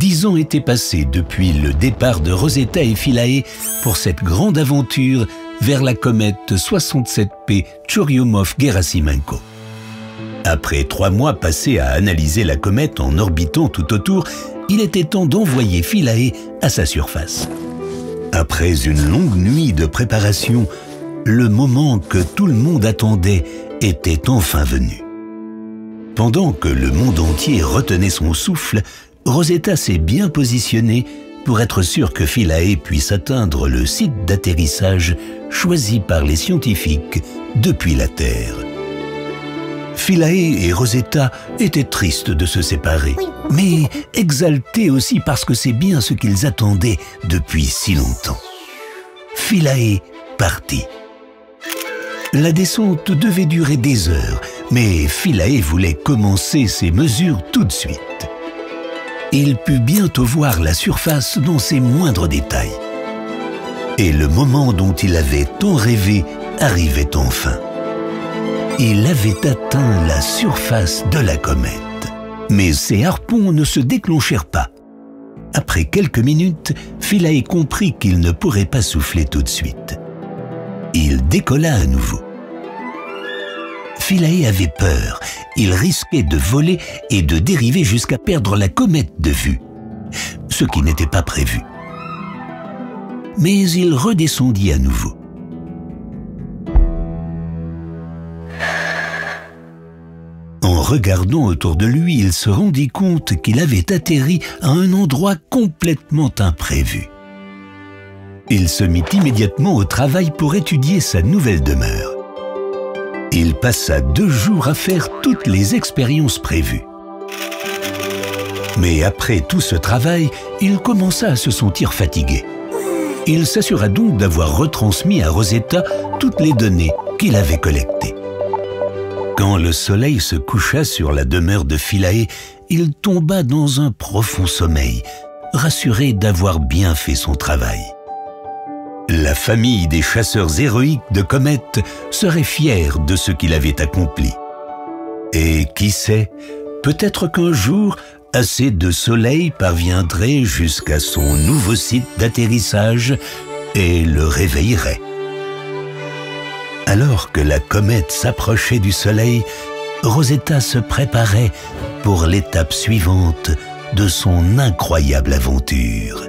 10 ans étaient passés depuis le départ de Rosetta et Philae pour cette grande aventure vers la comète 67P Churyumov-Gerasimenko. Après 3 mois passés à analyser la comète en orbitant tout autour, il était temps d'envoyer Philae à sa surface. Après une longue nuit de préparation, le moment que tout le monde attendait était enfin venu. Pendant que le monde entier retenait son souffle, Rosetta s'est bien positionnée pour être sûre que Philae puisse atteindre le site d'atterrissage choisi par les scientifiques depuis la Terre. Philae et Rosetta étaient tristes de se séparer, mais exaltés aussi parce que c'est bien ce qu'ils attendaient depuis si longtemps. Philae partit. La descente devait durer des heures, mais Philae voulait commencer ses mesures tout de suite. Il put bientôt voir la surface dans ses moindres détails. Et le moment dont il avait tant rêvé arrivait enfin. Il avait atteint la surface de la comète. Mais ses harpons ne se déclenchèrent pas. Après quelques minutes, Philae comprit qu'il ne pourrait pas souffler tout de suite. Il décolla à nouveau. Philae avait peur. Il risquait de voler et de dériver jusqu'à perdre la comète de vue, ce qui n'était pas prévu. Mais il redescendit à nouveau. En regardant autour de lui, il se rendit compte qu'il avait atterri à un endroit complètement imprévu. Il se mit immédiatement au travail pour étudier sa nouvelle demeure. Il passa 2 jours à faire toutes les expériences prévues. Mais après tout ce travail, il commença à se sentir fatigué. Il s'assura donc d'avoir retransmis à Rosetta toutes les données qu'il avait collectées. Quand le soleil se coucha sur la demeure de Philae, il tomba dans un profond sommeil, rassuré d'avoir bien fait son travail. La famille des chasseurs héroïques de comètes serait fière de ce qu'il avait accompli. Et qui sait, peut-être qu'un jour, assez de soleil parviendrait jusqu'à son nouveau site d'atterrissage et le réveillerait. Alors que la comète s'approchait du soleil, Rosetta se préparait pour l'étape suivante de son incroyable aventure.